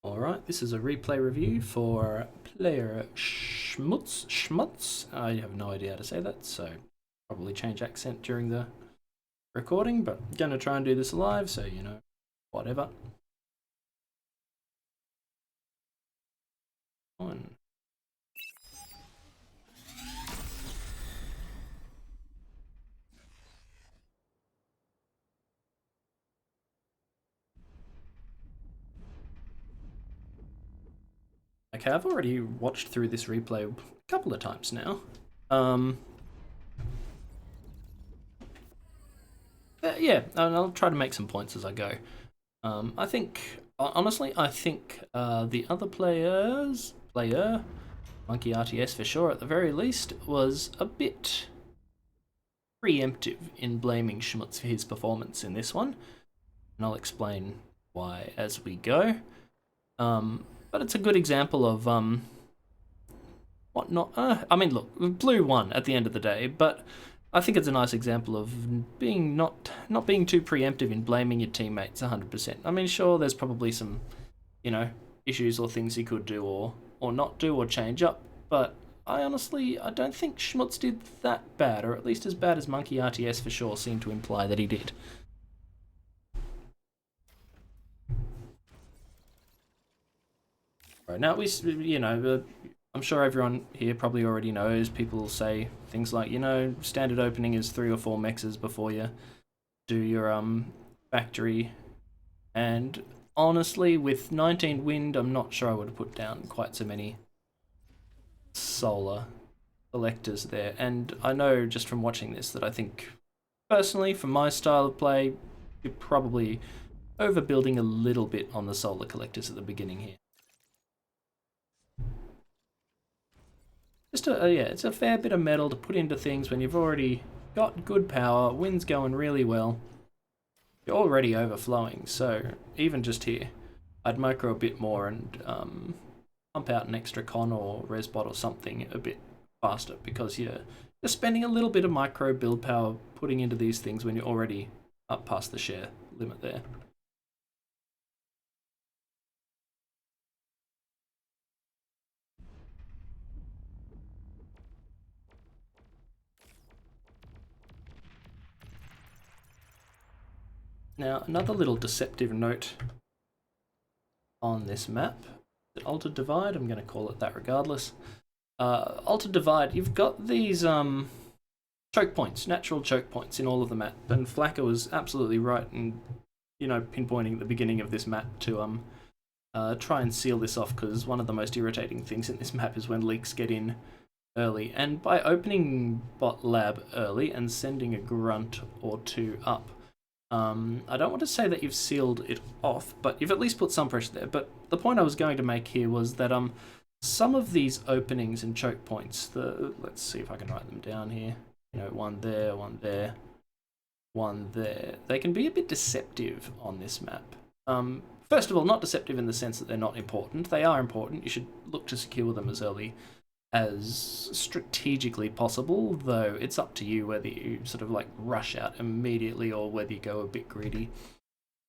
Alright, this is a replay review for player Schmutz. I have no idea how to say that, so probably change accent during the recording, but I'm gonna try and do this live, so you know, whatever. On. Okay, I've already watched through this replay a couple of times now. Yeah, and I'll try to make some points as I go. I think, honestly, the other player, Monkey RTS for sure at the very least, was a bit preemptive in blaming Schmutz for his performance in this one, and I'll explain why as we go. But it's a good example of what not. I mean, look, Blue won at the end of the day, but I think it's a nice example of being not being too preemptive in blaming your teammates 100%. I mean, sure, there's probably some, you know, issues or things he could do or not do or change up, but I don't think Schmutz did that bad, or at least as bad as Monkey RTS for sure seemed to imply that he did. Right, now I'm sure everyone here probably already knows, people say things like, standard opening is 3 or 4 mexes before you do your factory, and honestly with 19 wind I'm not sure I would have put down quite so many solar collectors there, and I know just from watching this that I think personally for my style of play you're probably overbuilding a little bit on the solar collectors at the beginning here. It's a fair bit of metal to put into things when you've already got good power, wind's going really well, you're already overflowing, so even just here, I'd micro a bit more and pump out an extra con or res bot or something a bit faster, because you're spending a little bit of micro build power putting into these things when you're already up past the share limit there. Now, another little deceptive note on this map, the Altered Divide, I'm going to call it that regardless. Altered Divide, you've got these choke points, natural choke points in all of the map, and Flacker was absolutely right in, pinpointing at the beginning of this map to try and seal this off, because one of the most irritating things in this map is when leaks get in early, and by opening bot lab early and sending a grunt or two up, I don't want to say that you've sealed it off, but you've at least put some pressure there. But the point I was going to make here was that some of these openings and choke points, let's see if I can write them down here. One there, one there, one there. They can be a bit deceptive on this map. First of all, not deceptive in the sense that they're not important. They are important. You should look to secure them as early as strategically possible, though it's up to you whether you sort of like rush out immediately or whether you go a bit greedy.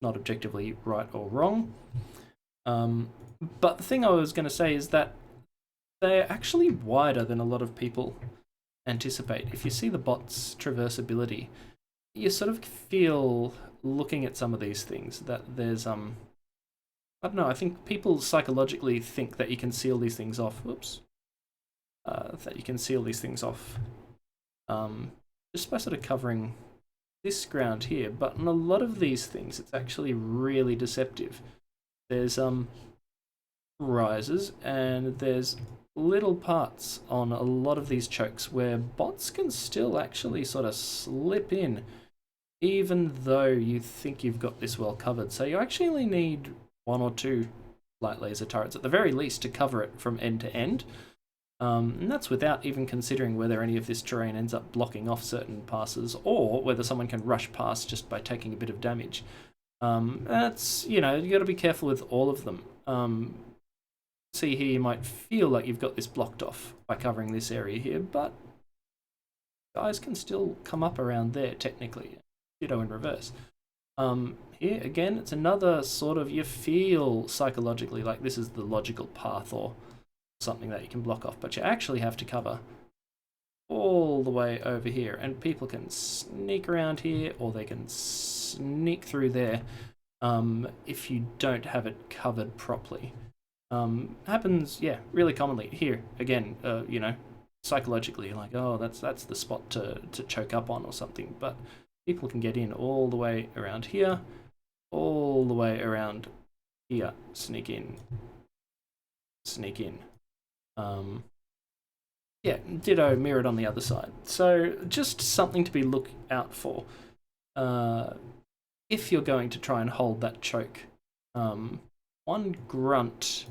Not objectively right or wrong. But the thing I was going to say is that they're actually wider than a lot of people anticipate. If you see the bot's traversability, you sort of feel, looking at some of these things, that there's I don't know, I think people psychologically think that you can seal these things off. Whoops. That you can seal these things off just by sort of covering this ground here, but on a lot of these things it's actually really deceptive. There's rises and there's little parts on a lot of these chokes where bots can still actually sort of slip in even though you think you've got this well covered, so you actually need 1 or 2 light laser turrets at the very least to cover it from end to end. And that's without even considering whether any of this terrain ends up blocking off certain passes or whether someone can rush past just by taking a bit of damage. That's, you got to be careful with all of them. See here, you might feel like you've got this blocked off by covering this area here, but guys can still come up around there technically, in reverse. Here again, it's another sort of, you feel psychologically like this is the logical path or something that you can block off, but you actually have to cover all the way over here, and people can sneak around here or they can sneak through there if you don't have it covered properly. Happens, yeah, really commonly. Here again, you know, psychologically, like, oh, that's the spot to choke up on or something, but people can get in all the way around here, all the way around here, sneak in. Yeah, ditto, mirrored on the other side. So just something to be look out for if you're going to try and hold that choke. One grunt,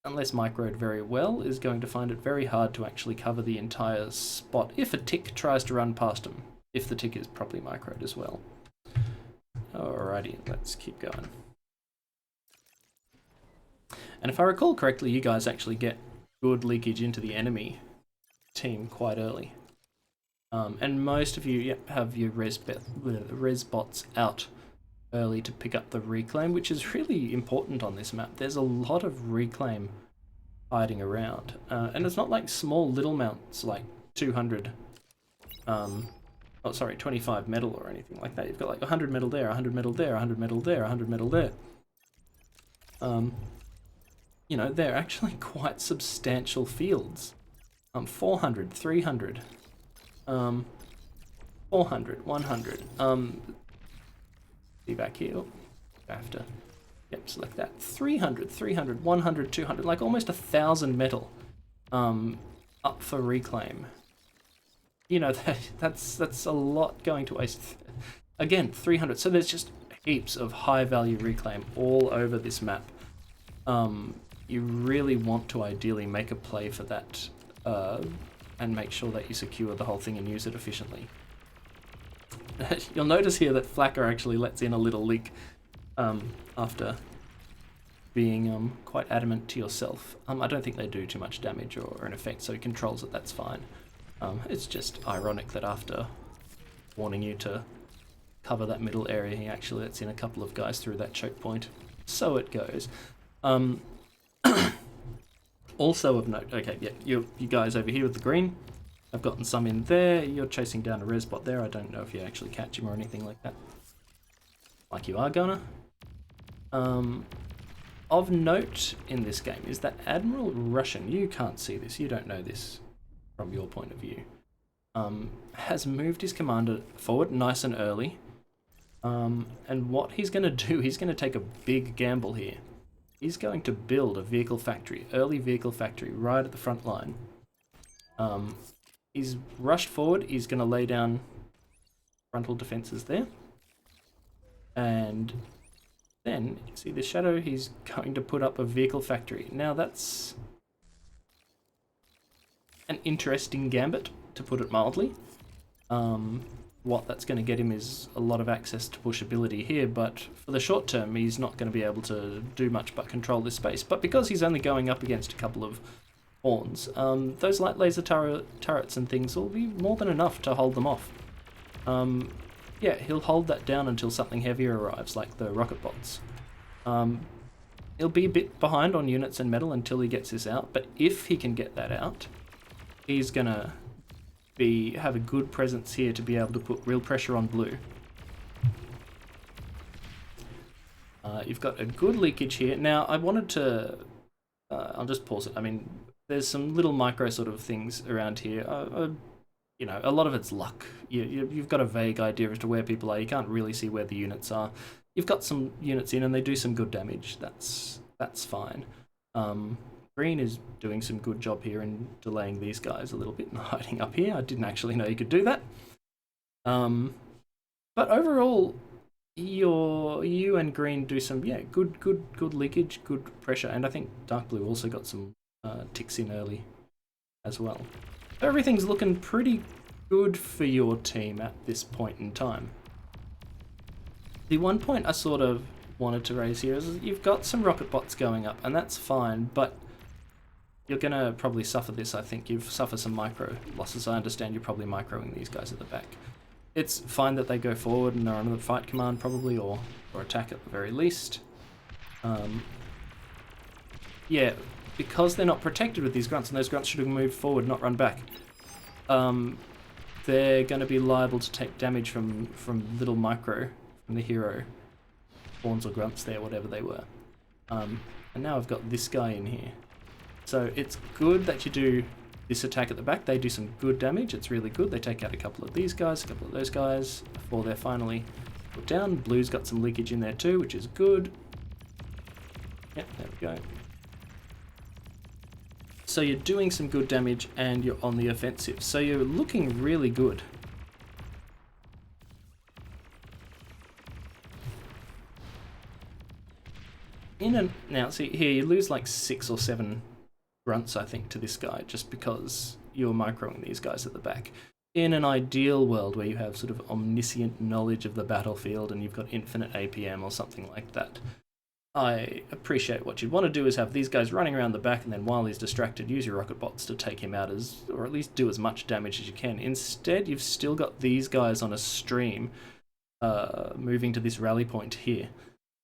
unless microed very well, is going to find it very hard to actually cover the entire spot if a tick tries to run past him, if the tick is properly microed as well. Alrighty, let's keep going. And if I recall correctly, you guys actually get good leakage into the enemy team quite early. And most of you have your res bots out early to pick up the reclaim, which is really important on this map. There's a lot of reclaim hiding around. And it's not like small little mounts like 200, 25 metal or anything like that. You've got like 100 metal there, 100 metal there, 100 metal there, 100 metal there. You know, they're actually quite substantial fields. 400, 300, 400, 100. See back here. I have to, select that. 300, 300, 100, 200, like almost 1,000 metal up for reclaim. You know, that's a lot going to waste. Again, 300. So there's just heaps of high value reclaim all over this map. You really want to ideally make a play for that and make sure that you secure the whole thing and use it efficiently. You'll notice here that Flacker actually lets in a little leak after being quite adamant to yourself. I don't think they do too much damage or an effect, so he controls it, that's fine. It's just ironic that after warning you to cover that middle area, he actually lets in a couple of guys through that choke point. So it goes. Also of note, okay, yeah, you guys over here with the green, I've gotten some in there. You're chasing down a res bot there. I don't know if you actually catch him or anything like that. Like you are gonna. Of note in this game is that Admiral Russian, you can't see this, you don't know this from your point of view, has moved his commander forward nice and early. And what he's going to do, he's going to take a big gamble here. He's going to build a vehicle factory, early vehicle factory, right at the front line. He's rushed forward, he's going to lay down frontal defenses there. And then, you see the shadow, he's going to put up a vehicle factory. Now that's an interesting gambit, to put it mildly. What that's going to get him is a lot of access to pushability here, but for the short term he's not going to be able to do much but control this space. But because he's only going up against a couple of horns, those light laser turrets and things will be more than enough to hold them off. Yeah, he'll hold that down until something heavier arrives, like the rocket bots. He'll be a bit behind on units and metal until he gets this out, but if he can get that out, he's going to have a good presence here to be able to put real pressure on blue. You've got a good leakage here. Now, I wanted to... I'll just pause it. I mean, there's some little micro sort of things around here. You know, a lot of it's luck. You've got a vague idea as to where people are. You can't really see where the units are. You've got some units in and they do some good damage. That's fine. Green is doing some good job here in delaying these guys a little bit and hiding up here. I didn't actually know you could do that. But overall, you and Green do some good leakage, good pressure, and I think Dark Blue also got some ticks in early as well. So everything's looking pretty good for your team at this point in time. The one point I sort of wanted to raise here is you've got some rocket bots going up, and that's fine, but you're going to probably suffer this. I think you've suffered some micro losses. I understand you're probably microing these guys at the back. it's fine that they go forward and are under the fight command probably, or attack at the very least. Yeah, because they're not protected with these grunts, and those grunts should have moved forward, not run back. They're going to be liable to take damage from little micro, from the hero spawns or grunts there, whatever they were. And now I've got this guy in here. So it's good that you do this attack at the back. They do some good damage. It's really good. They take out a couple of these guys, a couple of those guys before they're finally put down. Blue's got some leakage in there too, which is good. Yep, there we go. So you're doing some good damage and you're on the offensive. So you're looking really good. Now see here, you lose like 6 or 7 grunts, I think, to this guy, just because you're microing these guys at the back. In an ideal world where you have sort of omniscient knowledge of the battlefield and you've got infinite APM or something like that, I appreciate what you'd want to do is have these guys running around the back, and then while he's distracted, use your rocket bots to take him out or at least do as much damage as you can. Instead, you've still got these guys on a stream moving to this rally point here.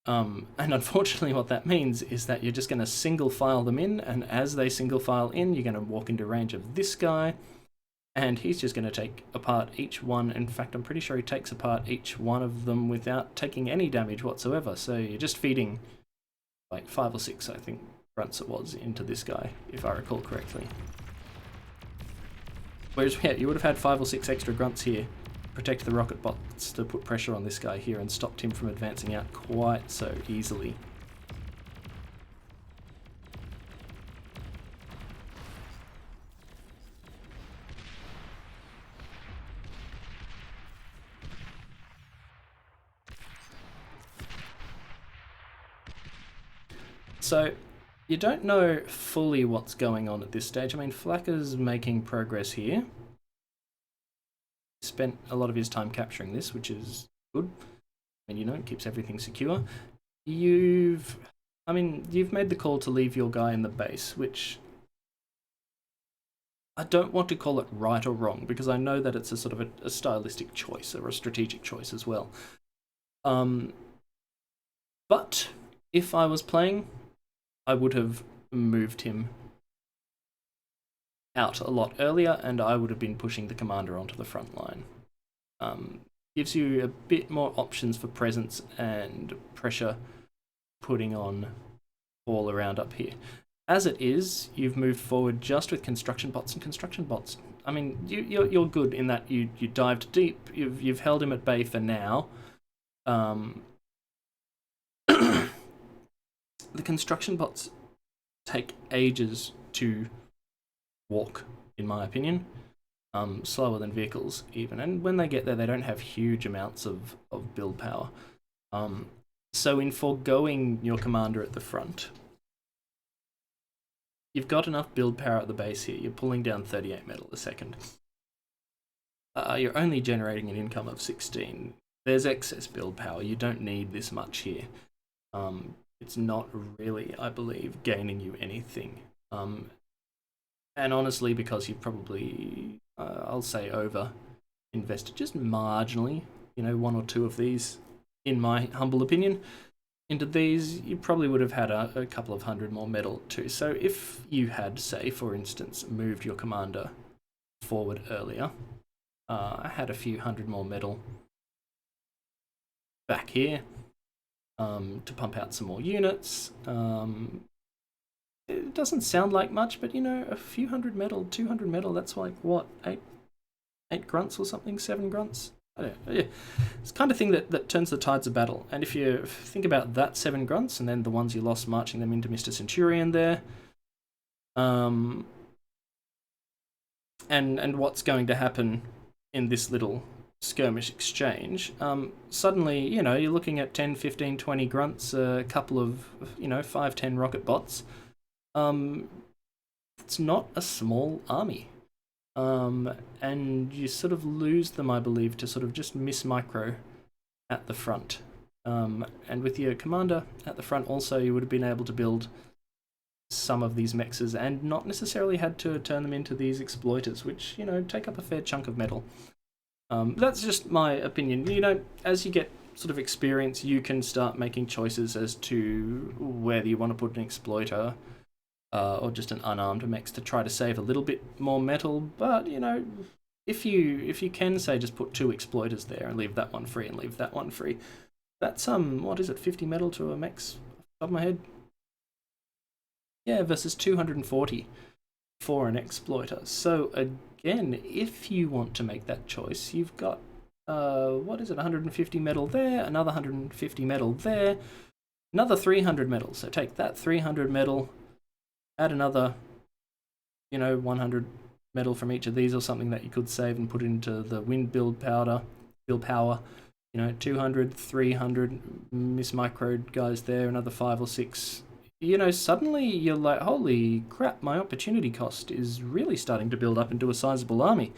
And unfortunately what that means is that you're just going to single file them in, and as they single file in, you're going to walk into range of this guy, and he's just going to take apart each one. In fact, I'm pretty sure he takes apart each one of them without taking any damage whatsoever. So you're just feeding like 5 or 6, I think, grunts it was, into this guy, if I recall correctly. Whereas, yeah, you would have had 5 or 6 extra grunts here, protect the rocket bots to put pressure on this guy here and stopped him from advancing out quite so easily. So, you don't know fully what's going on at this stage. I mean, Flacker's making progress here. Spent a lot of his time capturing this, which is good. I mean, you know, it keeps everything secure. You've made the call to leave your guy in the base, which I don't want to call it right or wrong, because I know that it's a sort of a stylistic choice or a strategic choice as well. But if I was playing, I would have moved him out a lot earlier, and I would have been pushing the commander onto the front line. Gives you a bit more options for presence and pressure putting on all around up here. As it is, you've moved forward just with construction bots, and construction bots, I mean, you're good in that you dived deep, you've held him at bay for now. The construction bots take ages to walk, in my opinion, slower than vehicles even, and when they get there they don't have huge amounts of build power. So in foregoing your commander at the front, you've got enough build power at the base here. You're pulling down 38 metal a second. You're only generating an income of 16. There's excess build power. You don't need this much here. It's not really, I believe, gaining you anything. And honestly, because you've probably, I'll say, over invested just marginally, you know, 1 or 2 of these, in my humble opinion, into these, you probably would have had a couple of 100 more metal too. So if you had, say, for instance, moved your commander forward earlier, had a few 100 more metal back here, to pump out some more units. It doesn't sound like much, but you know, a few 100 metal, 200 metal, that's like what, 8 grunts or something, 7 grunts? I don't know. Yeah. It's the kind of thing that turns the tides of battle. And if you think about that 7 grunts and then the ones you lost marching them into Mr. Centurion there, and what's going to happen in this little skirmish exchange, suddenly, you know, you're looking at 10, 15, 20 grunts, a couple of, you know, 5, 10 rocket bots. It's not a small army. And you sort of lose them, I believe, to sort of just miss micro at the front. And with your commander at the front also, you would have been able to build some of these mexes and not necessarily had to turn them into these exploiters, which, you know, take up a fair chunk of metal. That's just my opinion. You know, as you get sort of experience, you can start making choices as to whether you want to put an exploiter or just an unarmed mech to try to save a little bit more metal. But you know, if you can say just put 2 exploiters there and leave that one free and leave that one free, that's what is it, 50 metal to a mech's off the top of my head? Yeah, versus 240 for an exploiter. So again, if you want to make that choice, you've got what is it, 150 metal there, another 150 metal there, another 300 metal. So take that 300 metal, add another, you know, 100 metal from each of these or something that you could save and put into the wind build power. You know, 200, 300 miss micro guys there, another 5 or 6. You know, suddenly you're like, holy crap, my opportunity cost is really starting to build up into a sizable army.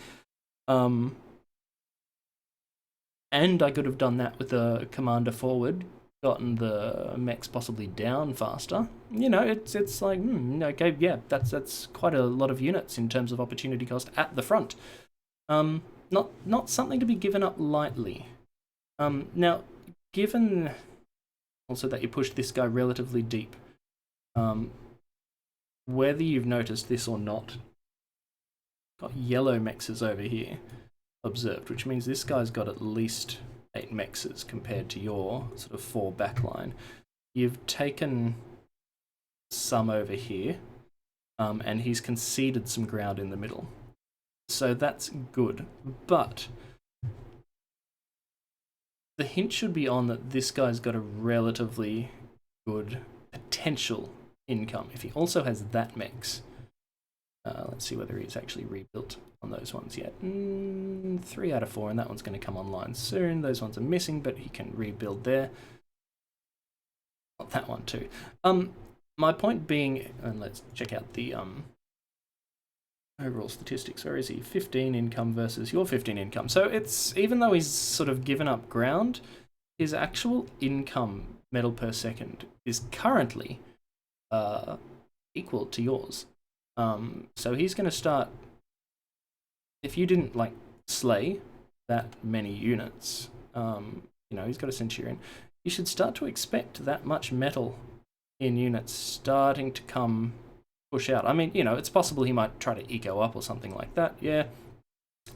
And I could have done that with a commander forward, gotten the mechs possibly down faster. You know, it's like, okay, yeah, that's quite a lot of units in terms of opportunity cost at the front. Not something to be given up lightly. Now, given also that you pushed this guy relatively deep, whether you've noticed this or not, got yellow mexes over here observed, which means this guy's got at least 8 mexes compared to your sort of 4 backline. You've taken some over here, and he's conceded some ground in the middle. So that's good, but the hint should be on that this guy's got a relatively good potential income. If he also has that mix, let's see whether he's actually rebuilt on those ones yet. 3 out of 4, and that one's going to come online soon. Those ones are missing, but he can rebuild there. Not that one too. My point being, and let's check out the overall statistics. Where is he? 15 income versus your 15 income. So it's, even though he's sort of given up ground, his actual income metal per second is currently equal to yours. So he's going to start, if you didn't like slay that many units, you know, he's got a Centurion, you should start to expect that much metal in units starting to come push out. I mean, you know, it's possible he might try to eco up or something like that. Yeah,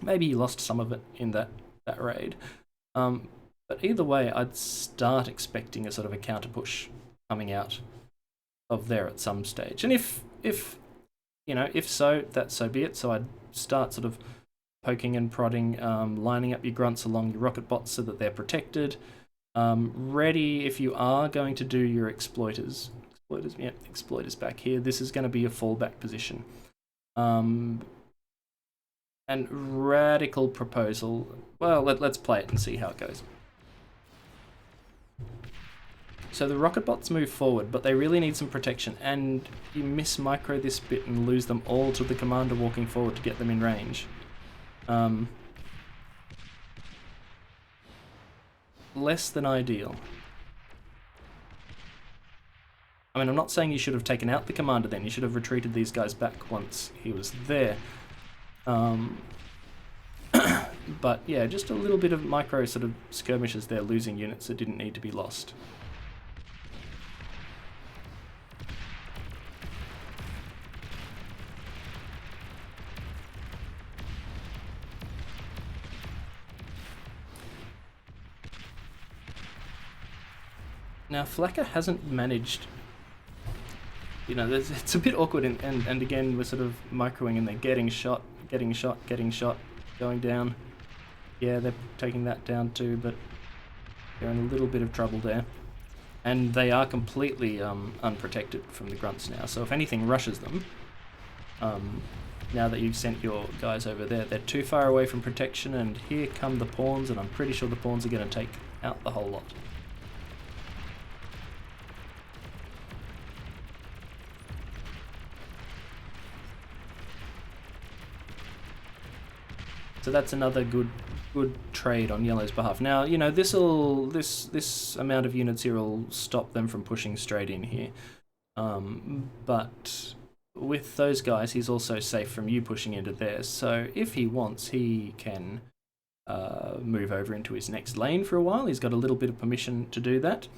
maybe he lost some of it in that raid. But either way, I'd start expecting a sort of a counter push coming out of there at some stage. And if you know, if so, that's so be it. So I'd start sort of poking and prodding, lining up your grunts along your rocket bots so that they're protected. Ready if you are going to do your exploiters. Exploiters back here. This is going to be a fallback position. And radical proposal. Well, let's play it and see how it goes. So the rocket bots move forward, but they really need some protection, and you miss micro this bit and lose them all to the commander walking forward to get them in range. Less than ideal. I mean, I'm not saying you should have taken out the commander then, you should have retreated these guys back once he was there. But yeah, just a little bit of micro sort of skirmishes there, losing units that didn't need to be lost. Now, Flacker hasn't managed, you know, it's a bit awkward, and again, we're sort of microing and they're getting shot, going down. Yeah, they're taking that down too, but they're in a little bit of trouble there. And they are completely unprotected from the grunts now, so if anything rushes them, now that you've sent your guys over there, they're too far away from protection, and here come the pawns, and I'm pretty sure the pawns are going to take out the whole lot. So that's another good trade on Yellow's behalf. Now, you know, this amount of units here will stop them from pushing straight in here. But with those guys, he's also safe from you pushing into theirs. So if he wants, he can move over into his next lane for a while. He's got a little bit of permission to do that,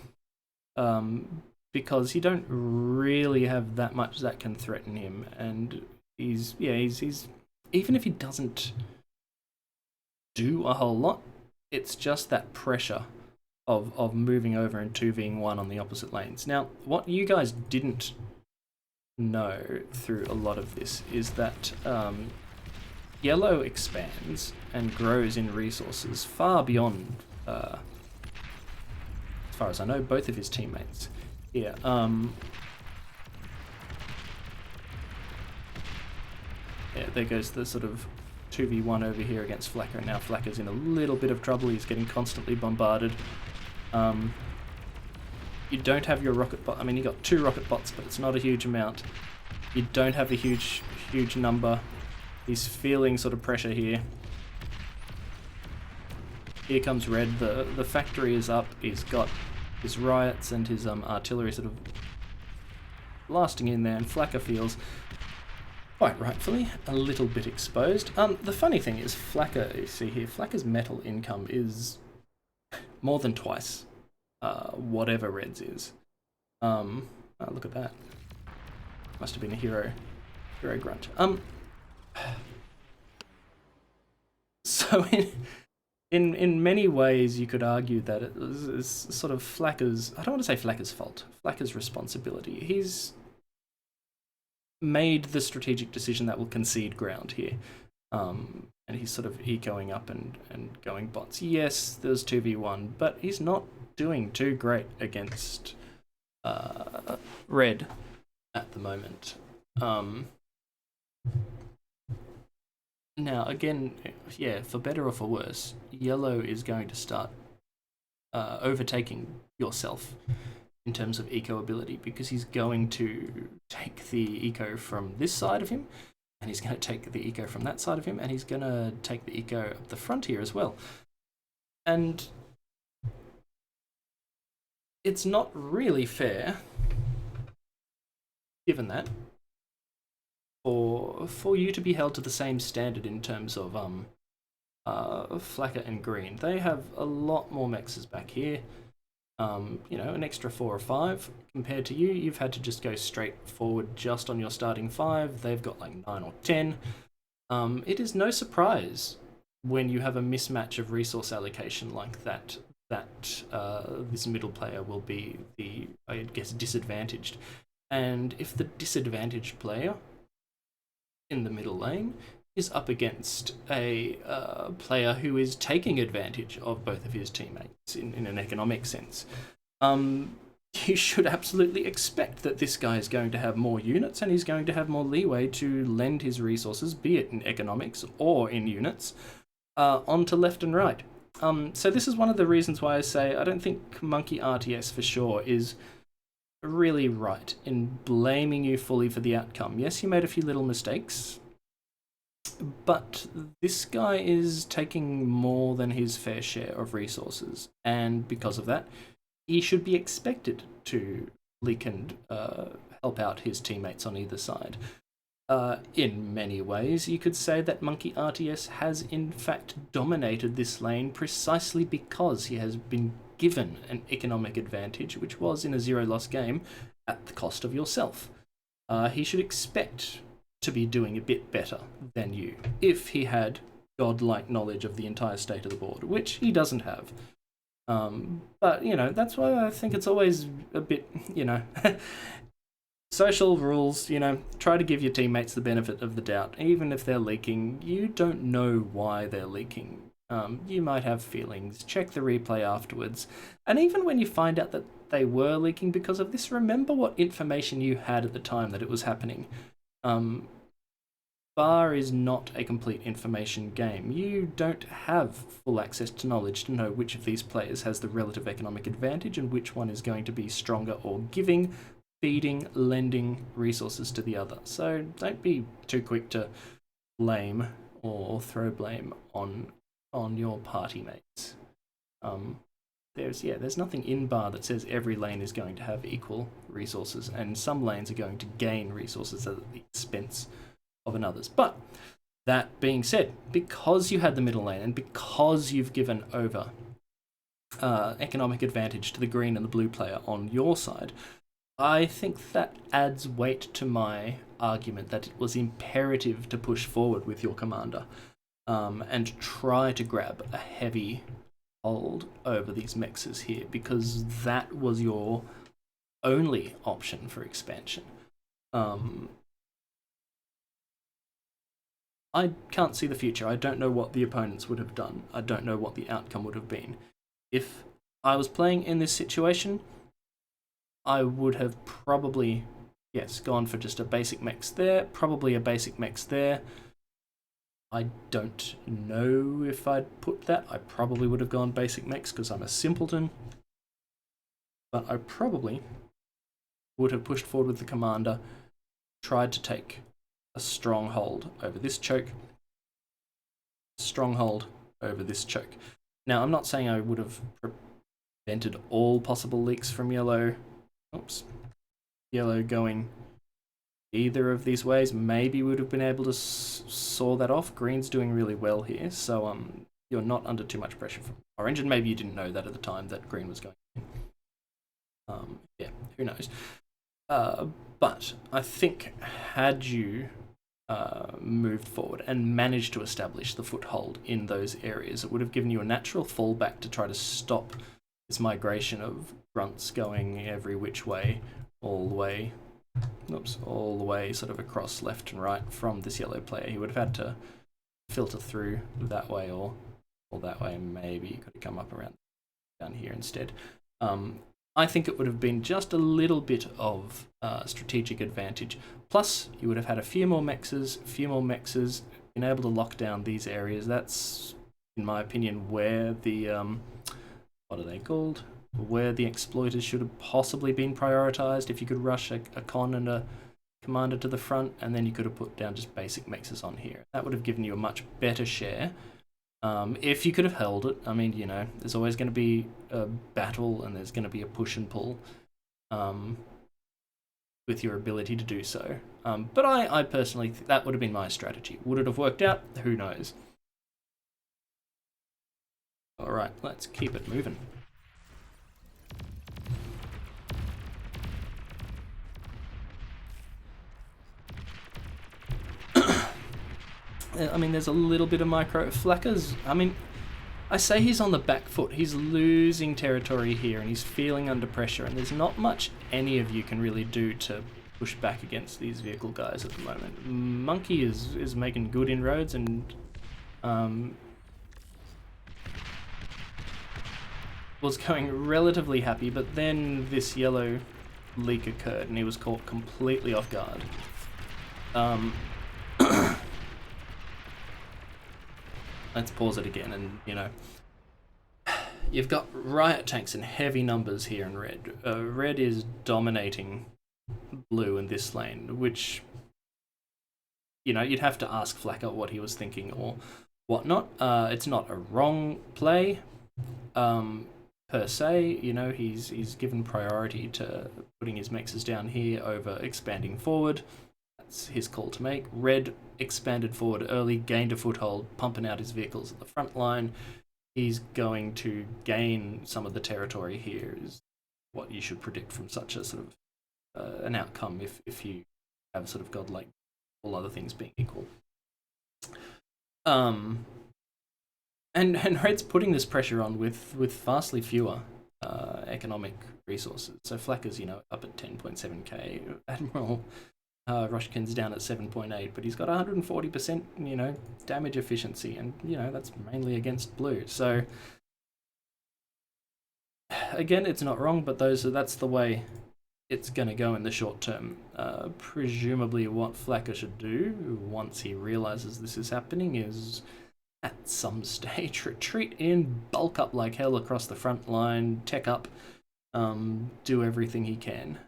because he don't really have that much that can threaten him, and he's even if he doesn't do a whole lot, it's just that pressure of moving over and 2v1 on the opposite lanes. Now, what you guys didn't know through a lot of this is that yellow expands and grows in resources far beyond, as far as I know, both of his teammates. Yeah, yeah, there goes the sort of 2v1 over here against Flacker, and now Flacker's in a little bit of trouble. He's getting constantly bombarded. You don't have your rocket bot. I mean, you got 2 rocket bots, but it's not a huge amount. You don't have a huge number. He's feeling sort of pressure here. Here comes Red. The factory is up. He's got his riots and his artillery sort of blasting in there, and Flacker feels, quite rightfully, a little bit exposed. The funny thing is, Flacker, you see here, Flacker's metal income is more than twice whatever Red's is. Oh, look at that. Must have been a hero grunt. So in many ways, you could argue that it is sort of Flacker's, I don't want to say Flacker's fault, Flacker's responsibility. He's made the strategic decision that will concede ground here. And he's sort of ecoing up and going bots. Yes, there's 2v1, but he's not doing too great against Red at the moment. Now, again, yeah, for better or for worse, Yellow is going to start overtaking yourself in terms of eco ability, because he's going to take the eco from this side of him, and he's going to take the eco from that side of him, and he's going to take the eco up the front here as well. And it's not really fair, given that, for you to be held to the same standard in terms of Flacker and Green. They have a lot more mexes back here. You know, an extra 4 or 5 compared to you. You've had to just go straight forward just on your starting 5. They've got like 9 or 10. It is no surprise when you have a mismatch of resource allocation like that, this middle player will be the, I guess, disadvantaged. And if the disadvantaged player in the middle lane is up against a player who is taking advantage of both of his teammates in an economic sense, you should absolutely expect that this guy is going to have more units, and he's going to have more leeway to lend his resources, be it in economics or in units, onto left and right. So this is one of the reasons why I say I don't think Monkey RTS for sure is really right in blaming you fully for the outcome. Yes, you made a few little mistakes, but this guy is taking more than his fair share of resources, and because of that, he should be expected to leak and help out his teammates on either side. In many ways, you could say that Monkey RTS has in fact dominated this lane precisely because he has been given an economic advantage, which was in a zero-loss game at the cost of yourself. He should expect to be doing a bit better than you if he had godlike knowledge of the entire state of the board, which he doesn't have. But, you know, that's why I think it's always a bit, you know, social rules, you know, try to give your teammates the benefit of the doubt. Even if they're leaking, you don't know why they're leaking. You might have feelings. Check the replay afterwards. And even when you find out that they were leaking because of this, remember what information you had at the time that it was happening. Bar is not a complete information game. You don't have full access to knowledge to know which of these players has the relative economic advantage and which one is going to be stronger or giving, feeding, lending resources to the other. So don't be too quick to blame or throw blame on your party mates. There's nothing in Bar that says every lane is going to have equal resources, and some lanes are going to gain resources at the expense of another's. But That being said, because you had the middle lane and because you've given over economic advantage to the green and the blue player on your side, I think that adds weight to my argument that it was imperative to push forward with your commander and try to grab a heavy hold over these mexes here, because that was your only option for expansion. I can't see the future. I don't know what the opponents would have done. I don't know what the outcome would have been. If I was playing in this situation, I would have probably, yes, gone for just a basic mex there, probably a basic mex there. I don't know if I'd put that. I probably would have gone basic mex because I'm a simpleton. But I probably would have pushed forward with the commander, tried to take a stronghold over this choke, stronghold over this choke. Now, I'm not saying I would have prevented all possible leaks from yellow. Oops. Yellow going either of these ways. Maybe would have been able to saw that off. Green's doing really well here, so you're not under too much pressure from orange, and maybe you didn't know that at the time that green was going in. Yeah, who knows? But I think had you moved forward and managed to establish the foothold in those areas, it would have given you a natural fallback to try to stop this migration of grunts going every which way, all the way sort of across left and right from this yellow player. He would have had to filter through that way or that way. Maybe he could have come up around down here instead. I think it would have been just a little bit of strategic advantage. Plus, you would have had a few more mexes, been able to lock down these areas. That's, in my opinion, where the, what are they called? Where the exploiters should have possibly been prioritized. If you could rush a con and a commander to the front, and then you could have put down just basic mexes on here. That would have given you a much better share. If you could have held it. I mean, you know, there's always going to be a battle and there's going to be a push and pull with your ability to do so. But I personally think that would have been my strategy. Would it have worked out? Who knows? Alright, let's keep it moving. I mean, there's a little bit of micro flackers. I mean, I say he's on the back foot. He's losing territory here and he's feeling under pressure, and there's not much any of you can really do to push back against these vehicle guys at the moment. Monkey is making good inroads and was going relatively happy, but then this yellow leak occurred and he was caught completely off guard. Let's pause it again, and you know, you've got riot tanks in heavy numbers here in red. Red is dominating blue in this lane, which, you know, you'd have to ask Flacker what he was thinking or whatnot. It's not a wrong play per se. You know, he's given priority to putting his mexes down here over expanding forward. That's his call to make. Red expanded forward early, gained a foothold, pumping out his vehicles at the front line. He's going to gain some of the territory here, is what you should predict from such a sort of an outcome if you have a sort of godlike, all other things being equal. And Red's putting this pressure on with vastly fewer economic resources. So Flacker's, you know, up at 10.7k. Admiral Rushkin's down at 7.8, but he's got 140%, you know, damage efficiency, and you know that's mainly against blue. So again, it's not wrong, but that's the way it's going to go in the short term. Presumably, what Flacker should do once he realizes this is happening is, at some stage, retreat in, bulk up like hell across the front line, tech up, do everything he can.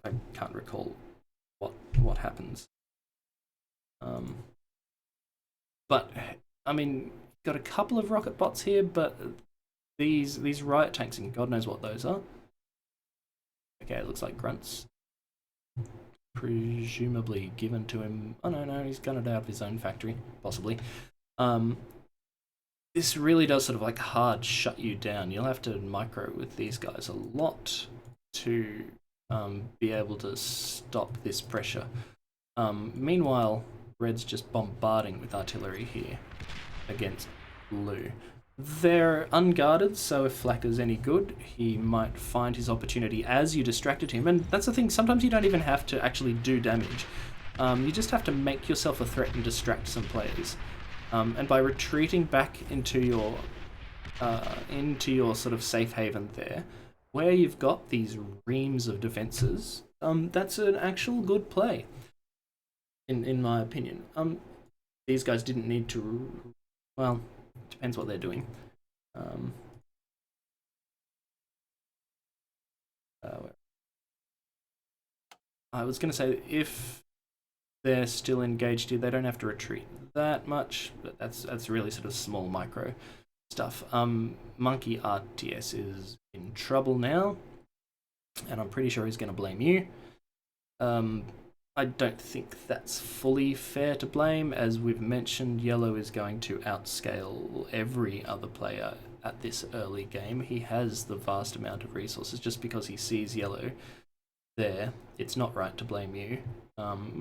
I can't recall what happens. But I mean, got a couple of rocket bots here, but these riot tanks, and God knows what those are. Okay, it looks like grunts. presumably given to him. Oh no, he's gunned it out of his own factory, possibly. This really does sort of like hard shut you down. You'll have to micro with these guys a lot to be able to stop this pressure. Meanwhile, Red's just bombarding with artillery here against Blue. They're unguarded, so if Flacker's any good, he might find his opportunity as you distracted him. And that's the thing, sometimes you don't even have to actually do damage. You just have to make yourself a threat and distract some players. And by retreating back into your sort of safe haven there, where you've got these reams of defenses, that's an actual good play, in my opinion. These guys didn't need to, well, depends what they're doing. I was going to say, if they're still engaged here, they don't have to retreat that much, but that's really sort of small micro stuff. Monkey RTS is in trouble now, and I'm pretty sure he's going to blame you. I don't think that's fully fair to blame. As we've mentioned, Yellow is going to outscale every other player at this early game. He has the vast amount of resources. Just because he sees Yellow there, it's not right to blame you.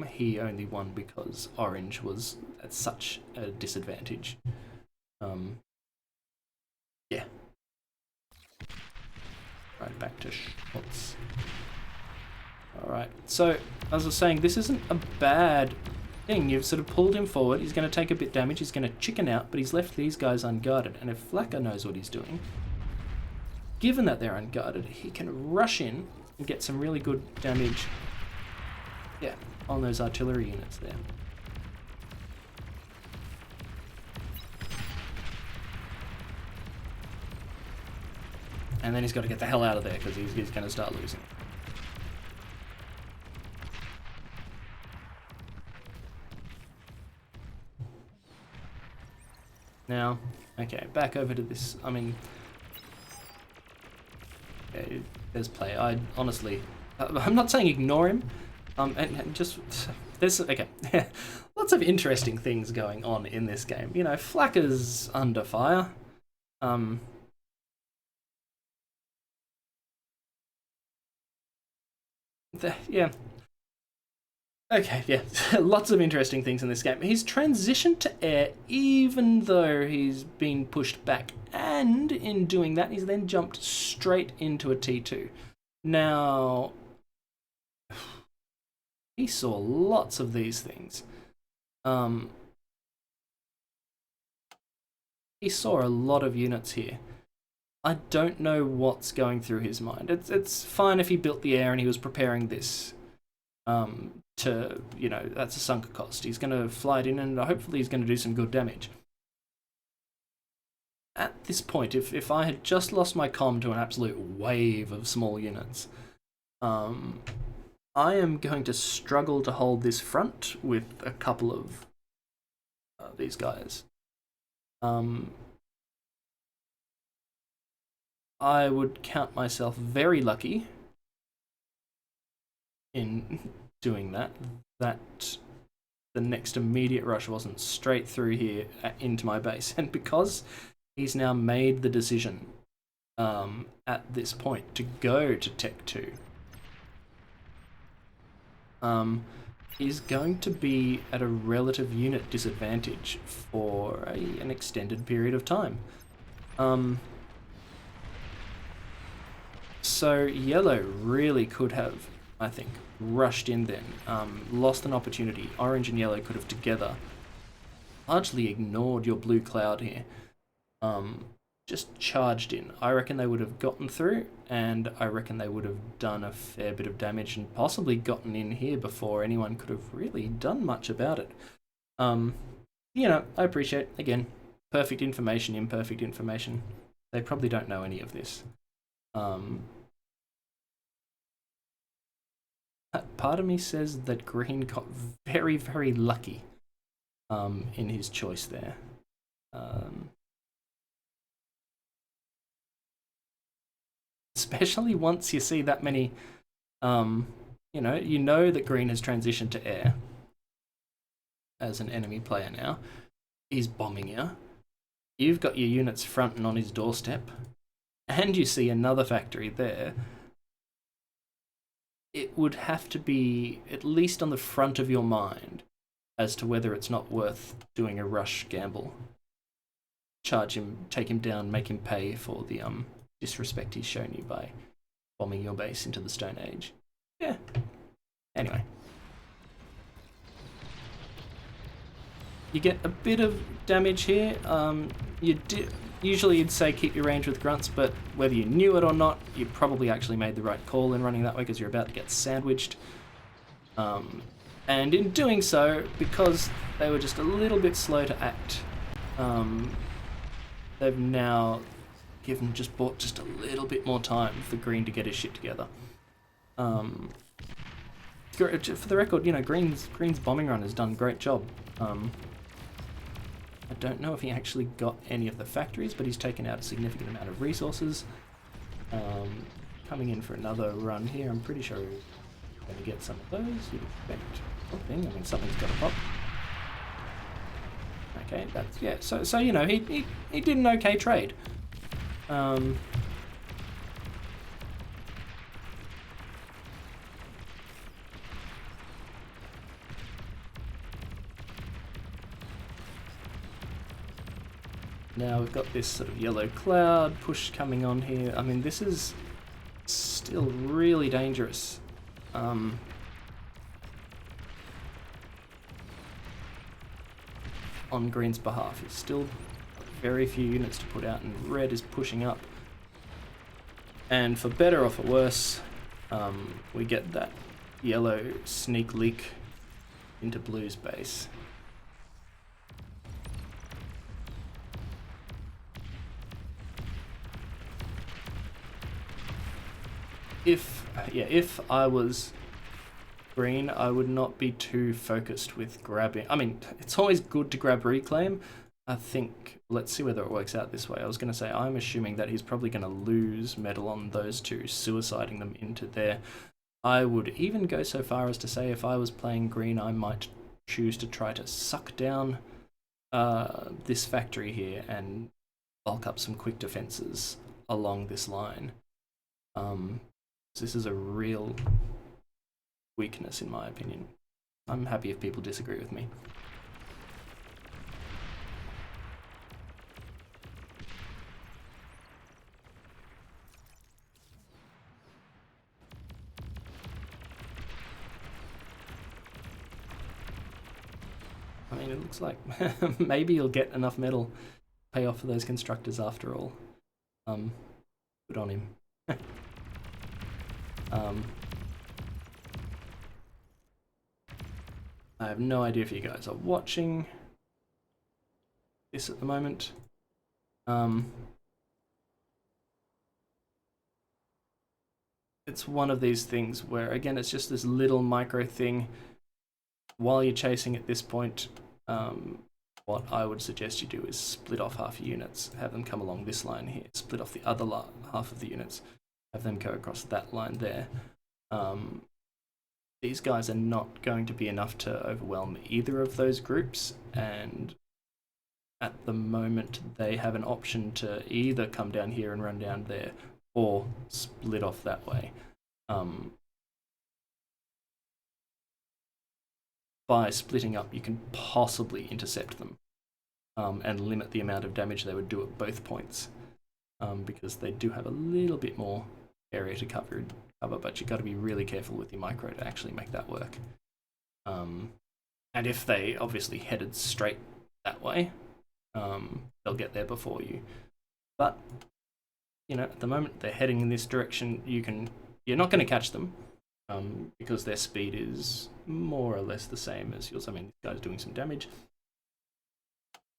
He only won because Orange was at such a disadvantage. Yeah. Right, back to Schmutz. Alright, so as I was saying, this isn't a bad thing. You've sort of pulled him forward. He's going to take a bit damage. He's going to chicken out, but he's left these guys unguarded. And if Flacker knows what he's doing, given that they're unguarded, he can rush in and get some really good damage, yeah, on those artillery units there. And then he's got to get the hell out of there because he's going to start losing. Now, okay, back over to this. I mean, okay, there's play. I honestly, I'm not saying ignore him. And just there's okay, lots of interesting things going on in this game. You know, Flacker's under fire. Yeah. Okay, yeah, lots of interesting things in this game. He's transitioned to air even though he's been pushed back, and in doing that, he's then jumped straight into a T2. Now, he saw lots of these things. He saw a lot of units here. I don't know what's going through his mind. It's fine if he built the air and he was preparing this. To, you know, that's a sunk cost. He's going to fly it in and hopefully he's going to do some good damage. At this point, if I had just lost my comm to an absolute wave of small units, I am going to struggle to hold this front with a couple of these guys. I would count myself very lucky in doing that the next immediate rush wasn't straight through here into my base. And because he's now made the decision at this point to go to Tech 2, he's going to be at a relative unit disadvantage for an extended period of time. So Yellow really could have, I think, rushed in then, lost an opportunity. Orange and Yellow could have together largely ignored your blue cloud here, just charged in. I reckon they would have gotten through, and I reckon they would have done a fair bit of damage and possibly gotten in here before anyone could have really done much about it. You know, I appreciate, again, perfect information, imperfect information. They probably don't know any of this. Part of me says that Green got very, very lucky in his choice there. Especially once you see that many you know that green has transitioned to air as an enemy player now. He's bombing you. You've got your units fronting on his doorstep, and you see another factory there. It would have to be at least on the front of your mind as to whether it's not worth doing a rush gamble. Charge him, take him down, make him pay for the disrespect he's shown you by bombing your base into the Stone Age. Yeah. Anyway. You get a bit of damage here. Usually you'd say keep your range with grunts, but whether you knew it or not, you probably actually made the right call in running that way because you're about to get sandwiched. And in doing so, because they were just a little bit slow to act, they've now bought just a little bit more time for green to get his shit together. For the record, Green's bombing run has done a great job. I don't know if he actually got any of the factories, but he's taken out a significant amount of resources. Coming in for another run here, I'm pretty sure he's going to get some of those. You'd expect popping. I mean, something's got to pop. Okay, that's, yeah, so he did an okay trade. Now we've got this sort of yellow cloud push coming on here. I mean, this is still really dangerous. On green's behalf, it's still very few units to put out, and red is pushing up. And for better or for worse, we get that yellow sneak leak into blue's base. If I was green, I would not be too focused with grabbing. I mean, it's always good to grab reclaim. I think, let's see whether it works out this way. I was going to say, I'm assuming that he's probably going to lose metal on those two, suiciding them into there. I would even go so far as to say if I was playing green, I might choose to try to suck down this factory here and bulk up some quick defenses along this line. This is a real weakness in my opinion. I'm happy if people disagree with me. I mean, it looks like maybe you'll get enough metal to pay off for those constructors after all. Good on him. I have no idea if you guys are watching this at the moment. It's one of these things where, again, it's just this little micro thing. While you're chasing at this point, what I would suggest you do is split off half your units, have them come along this line here, split off the other half of the units, have them go across that line there. These guys are not going to be enough to overwhelm either of those groups, and at the moment they have an option to either come down here and run down there or split off that way. By splitting up, you can possibly intercept them and limit the amount of damage they would do at both points, because they do have a little bit more area to cover, but you've got to be really careful with your micro to actually make that work. And if they obviously headed straight that way, they'll get there before you. But at the moment they're heading in this direction. You're not going to catch them because their speed is more or less the same as yours. I mean, this guy's doing some damage.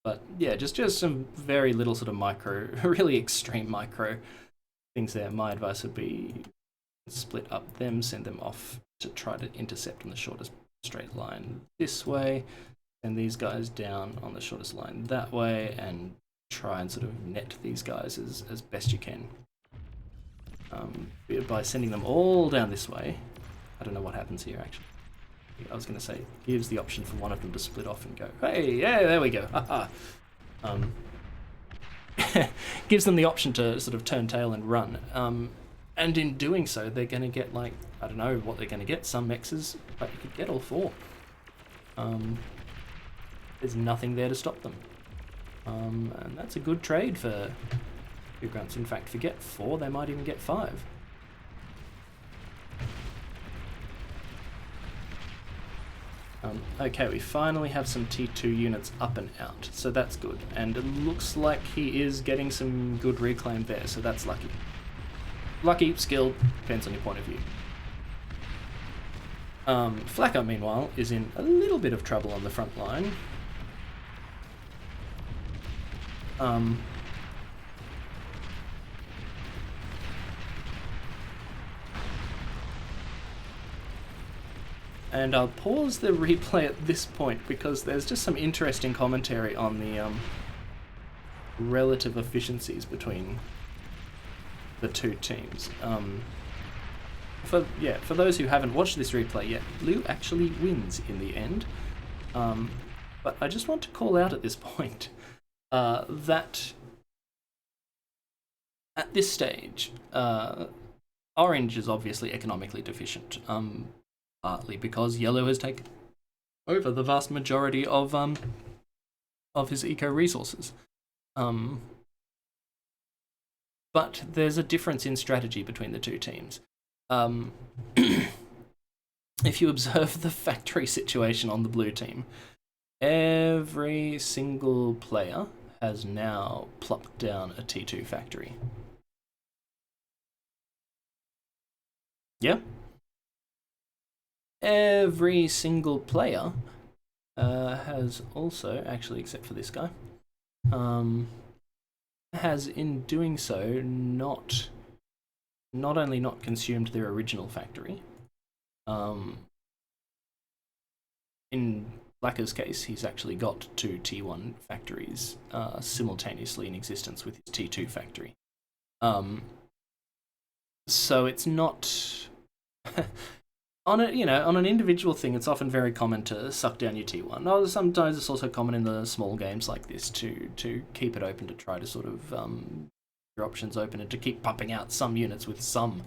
But yeah, just some very little sort of micro, really extreme micro things there. My advice would be split up them, send them off to try to intercept on the shortest straight line this way, and these guys down on the shortest line that way, and try and sort of net these guys as best you can. By sending them all down this way, I don't know what happens here, actually. I was going to say, gives the option for one of them to split off and go, hey, yeah, there we go, haha. Gives them the option to sort of turn tail and run. And in doing so, they're going to get, like, I don't know what they're going to get, some mexes, but you could get all 4. There's nothing there to stop them. And that's a good trade for grunts. In fact, forget 4, they might even get 5. Okay, we finally have some T2 units up and out, so that's good. And it looks like he is getting some good reclaim there, so that's lucky. Lucky, skilled, depends on your point of view. Flacco, meanwhile, is in a little bit of trouble on the front line. And I'll pause the replay at this point because there's just some interesting commentary on the relative efficiencies between the two teams. For those who haven't watched this replay yet, Blue actually wins in the end. But I just want to call out at this point that at this stage, Orange is obviously economically deficient. Partly because Yellow has taken over the vast majority of his eco resources. But there's a difference in strategy between the two teams. If you observe the factory situation on the blue team, every single player has now plopped down a T2 factory. Yeah? Every single player has also, actually except for this guy, has in doing so not only not consumed their original factory, in Blacker's case he's actually got 2 T1 factories simultaneously in existence with his T2 factory. So it's not on an individual thing, it's often very common to suck down your T1. Sometimes it's also common in the small games like this to keep it open, to try to sort of your options open and to keep pumping out some units with some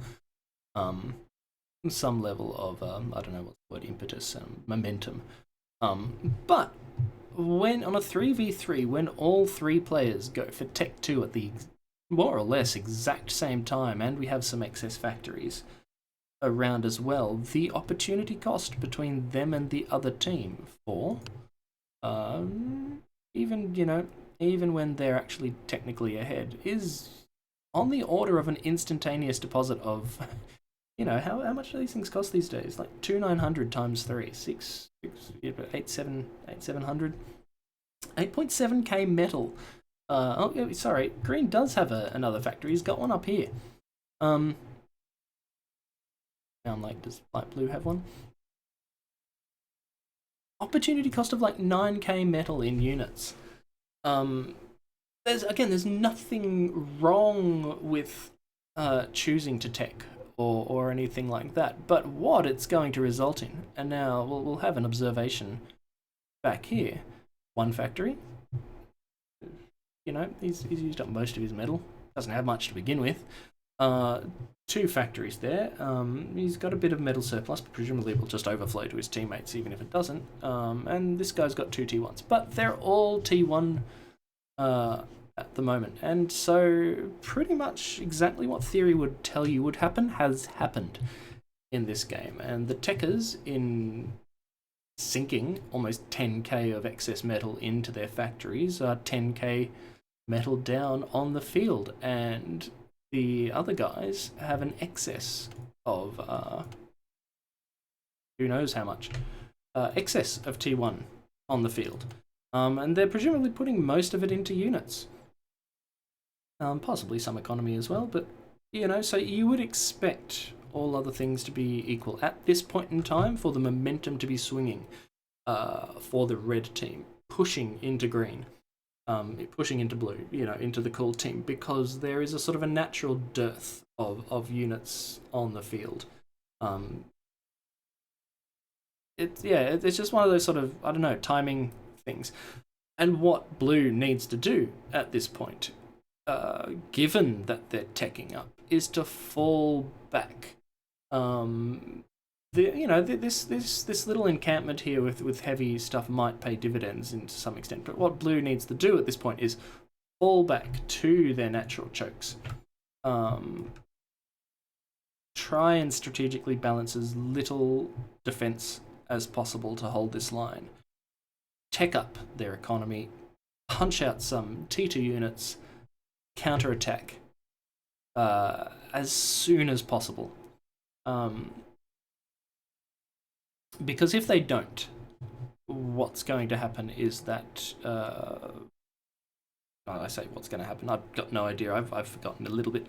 level of I don't know what the word, impetus and momentum. But when on a 3v3, when all 3 players go for Tech 2 at the more or less exact same time, and we have some excess factories around as well, the opportunity cost between them and the other team for even when they're actually technically ahead is on the order of an instantaneous deposit of how much do these things cost these days? Like 2,900 times 3, 8,700, 8.7k metal. Sorry, Green does have another factory. He's got one up here. Like, does Light Blue have one? Opportunity cost of like 9k metal in units. There's nothing wrong with choosing to tech or anything like that, but what it's going to result in, and now we'll have an observation back here. 1 factory. He's used up most of his metal. Doesn't have much to begin with. 2 factories there. He's got a bit of metal surplus, but presumably it will just overflow to his teammates even if it doesn't. And this guy's got 2 T1s, but they're all T1 at the moment. And so pretty much exactly what theory would tell you would happen has happened in this game. And the techers, in sinking almost 10k of excess metal into their factories, are 10k metal down on the field, and the other guys have an excess of who knows how much excess of T1 on the field, and they're presumably putting most of it into units, possibly some economy as well, but so you would expect all other things to be equal at this point in time for the momentum to be swinging for the red team, pushing into green, pushing into blue, into the cool team, because there is a sort of a natural dearth of units on the field. it's just one of those sort of, I don't know, timing things. And what blue needs to do at this point, given that they're teching up, is to fall back. This little encampment here with heavy stuff might pay dividends to some extent, but what blue needs to do at this point is fall back to their natural chokes. Try and strategically balance as little defense as possible to hold this line. Tech up their economy, punch out some T2 units, counterattack as soon as possible. Because if they don't, what's going to happen is that I say what's going to happen. I've got no idea. I've forgotten a little bit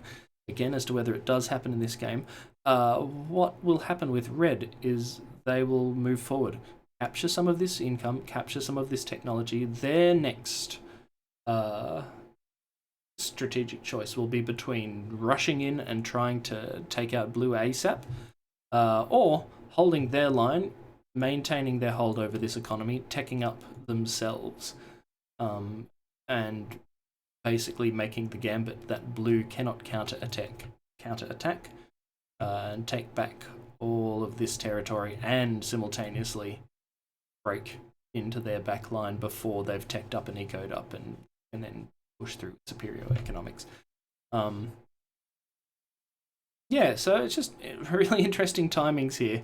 again as to whether it does happen in this game. What will happen with red is they will move forward, capture some of this income, capture some of this technology. Their next strategic choice will be between rushing in and trying to take out blue ASAP, or holding their line, maintaining their hold over this economy, teching up themselves, and basically making the gambit that blue cannot counterattack, and take back all of this territory and simultaneously break into their back line before they've teched up and ecoed up and then push through superior economics. Yeah, so it's just really interesting timings here.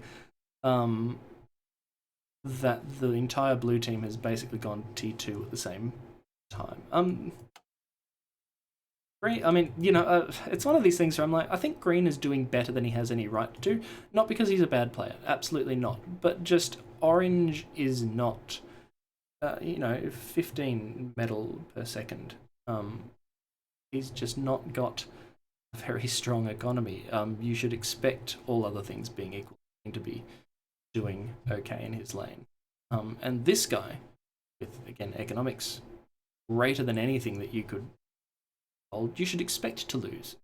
That the entire blue team has basically gone T2 at the same time. Green, I mean, it's one of these things where I'm like, I think Green is doing better than he has any right to do. Not because he's a bad player, absolutely not. But just Orange is not, 15 metal per second. He's just not got a very strong economy. You should expect, all other things being equal, to be doing okay in his lane. And this guy, with, again, economics greater than anything that you could hold, you should expect to lose.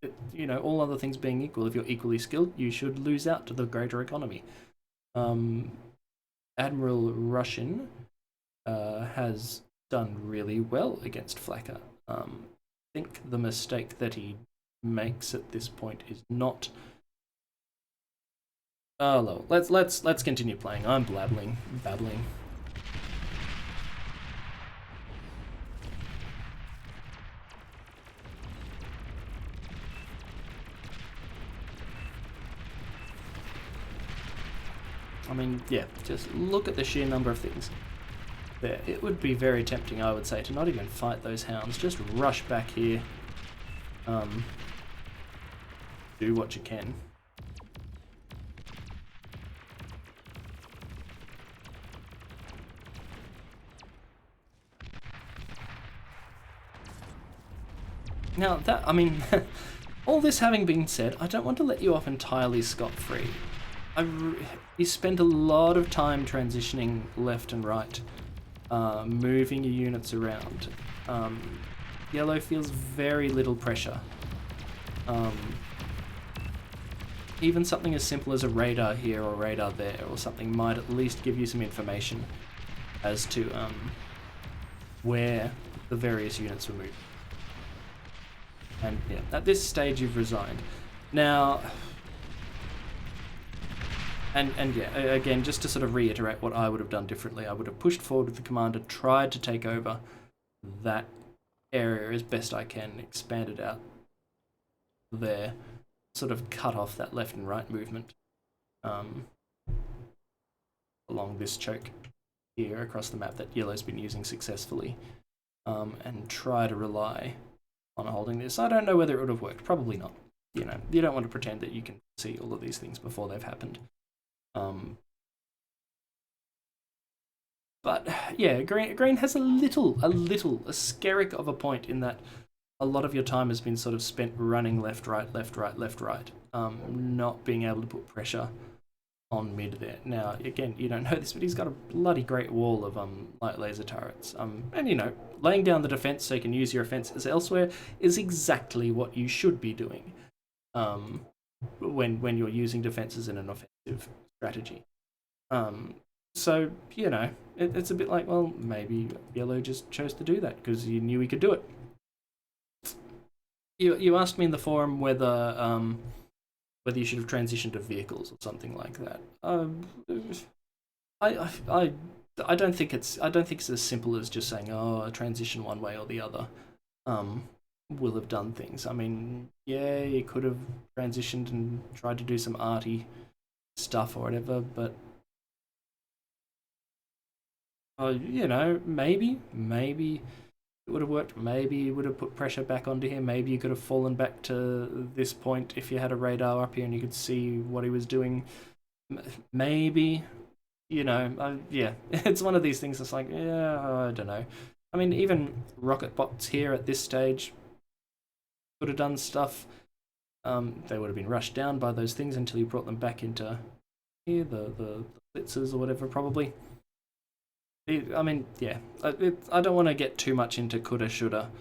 All other things being equal, if you're equally skilled, you should lose out to the greater economy. Admiral Russian has done really well against Flacker. I think the mistake that he makes at this point is not. Oh, let's continue playing. I'm babbling. I mean, yeah, just look at the sheer number of things there. It would be very tempting, I would say, to not even fight those hounds. Just rush back here. Do what you can. Now, all this having been said, I don't want to let you off entirely scot-free. You spend a lot of time transitioning left and right, moving your units around. Yellow feels very little pressure. Even something as simple as a radar here or radar there or something might at least give you some information as to where the various units were moved. And yeah, at this stage you've resigned. Now, and yeah, again, just to sort of reiterate what I would have done differently, I would have pushed forward with the commander, tried to take over that area as best I can, expanded out there, sort of cut off that left and right movement along this choke here across the map that yellow's been using successfully, and try to rely on holding this. I don't know whether it would have worked. Probably not. You don't want to pretend that you can see all of these things before they've happened. But yeah, green has a skerrick of a point in that a lot of your time has been sort of spent running left, right, not being able to put pressure on mid there. Now, again, you don't know this, but he's got a bloody great wall of light laser turrets. And laying down the defense so you can use your offenses elsewhere is exactly what you should be doing when you're using defenses in an offensive strategy. So, you know, it's a bit like, well, maybe yellow just chose to do that because he knew he could do it. You asked me in the forum whether whether you should have transitioned to vehicles or something like that. I don't think it's as simple as just saying, oh, transition one way or the other will have done things. I mean, yeah, you could have transitioned and tried to do some arty stuff or whatever, but you know, maybe it would have worked. Maybe you would have put pressure back onto him. Maybe you could have fallen back to this point if you had a radar up here and you could see what he was doing. Maybe, you know, yeah, it's one of these things that's like, yeah, I don't know. I mean, even rocket bots here at this stage could have done stuff. They would have been rushed down by those things until you brought them back into here, the blitzers or whatever, probably. I mean, yeah, I don't want to get too much into coulda, shoulda,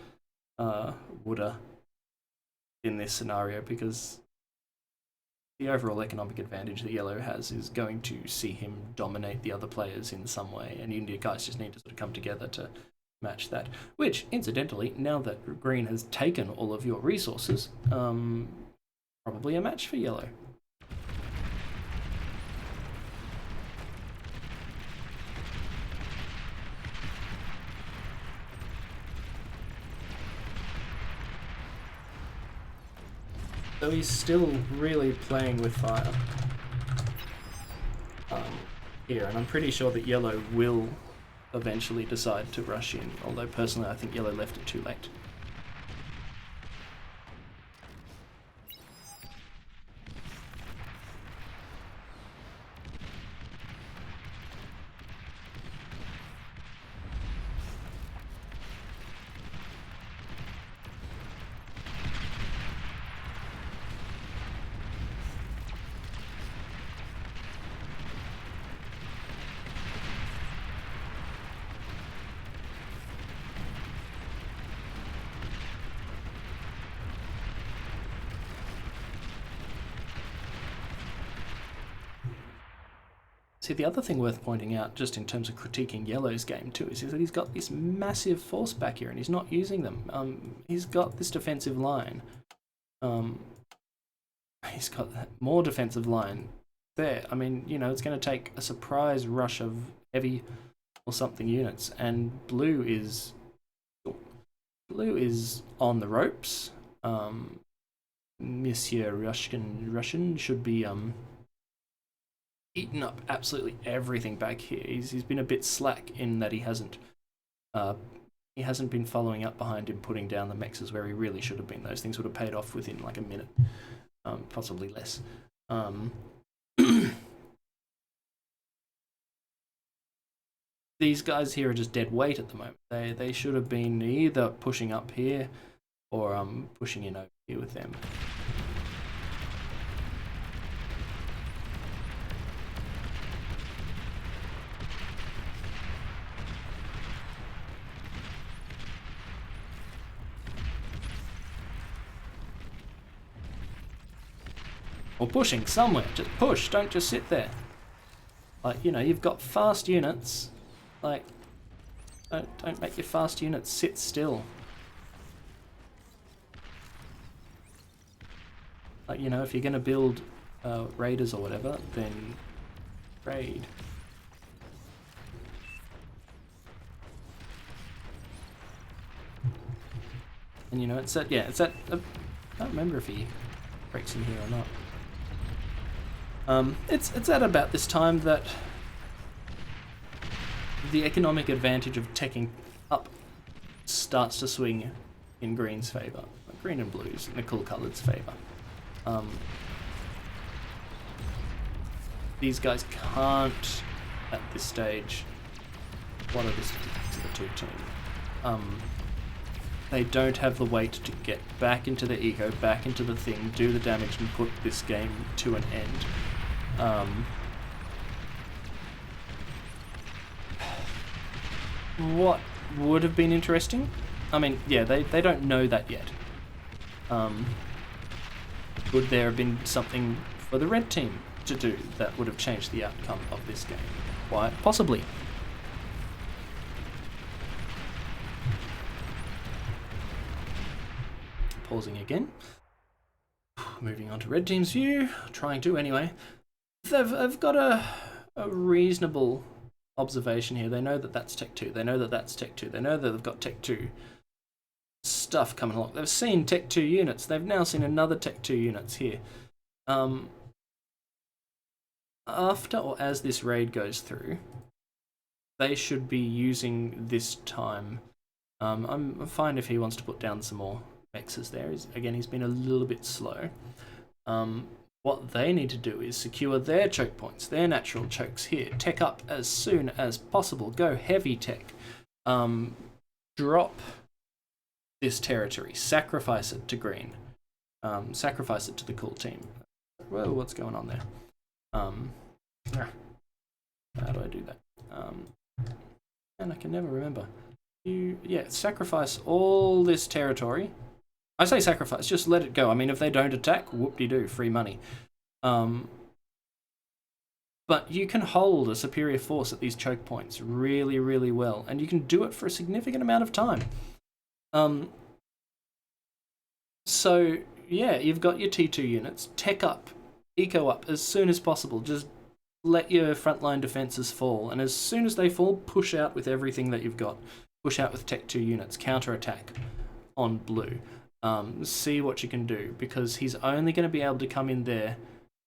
woulda in this scenario because the overall economic advantage that Yellow has is going to see him dominate the other players in some way, and you guys just need to sort of come together to match that. Which, incidentally, now that Green has taken all of your resources, probably a match for Yellow. So he's still really playing with fire here, and I'm pretty sure that Yellow will eventually decide to rush in, although personally I think Yellow left it too late. See, the other thing worth pointing out, just in terms of critiquing Yellow's game too, is that he's got this massive force back here and he's not using them. He's got this defensive line. He's got more defensive line there. I mean, you know, it's going to take a surprise rush of heavy or something units, and blue is on the ropes. Monsieur Russian should be eaten up absolutely everything back here. He's been a bit slack in that he hasn't been following up behind him, putting down the mexes where he really should have been. Those things would have paid off within like a minute, possibly less. These guys here are just dead weight at the moment. They should have been either pushing up here or pushing in over here with them. Or pushing somewhere. Just push, don't just sit there. Like, you know, you've got fast units. Like, don't make your fast units sit still. Like, you know, if you're going to build raiders or whatever, then raid. And, you know, it's at, I don't remember if he breaks in here or not. It's at about this time that the economic advantage of teching up starts to swing in Green's favour. Green and Blue's, in the cool colours' favour. These guys can't, at this stage, what are this to the two team? They don't have the weight to get back into the eco, back into the thing, do the damage and put this game to an end. What would have been interesting? I mean, yeah, they don't know that yet. Could there have been something for the red team to do that would have changed the outcome of this game. Quite possibly. Pausing again. Moving on to red team's view. Trying to anyway. They've got a reasonable observation here. They know that that's Tech 2. They know that that's Tech 2. They know that they've got Tech 2 stuff coming along. They've seen Tech 2 units. They've now seen another Tech 2 units here. After or as this raid goes through, they should be using this time. I'm fine if he wants to put down some more mexes there. Again, he's been a little bit slow. What they need to do is secure their choke points, their natural chokes here. Tech up as soon as possible. Go heavy tech. Drop this territory. Sacrifice it to green. Sacrifice it to the cool team. Whoa, what's going on there? How do I do that? And I can never remember. Sacrifice all this territory. I say sacrifice, just let it go. I mean, if they don't attack, whoop-de-doo, free money. But you can hold a superior force at these choke points really, really well, and you can do it for a significant amount of time. So, yeah, you've got your T2 units. Tech up, eco up as soon as possible. Just let your frontline defenses fall, and as soon as they fall, push out with everything that you've got. Push out with Tech 2 units, counter-attack on blue. See what you can do, because he's only going to be able to come in there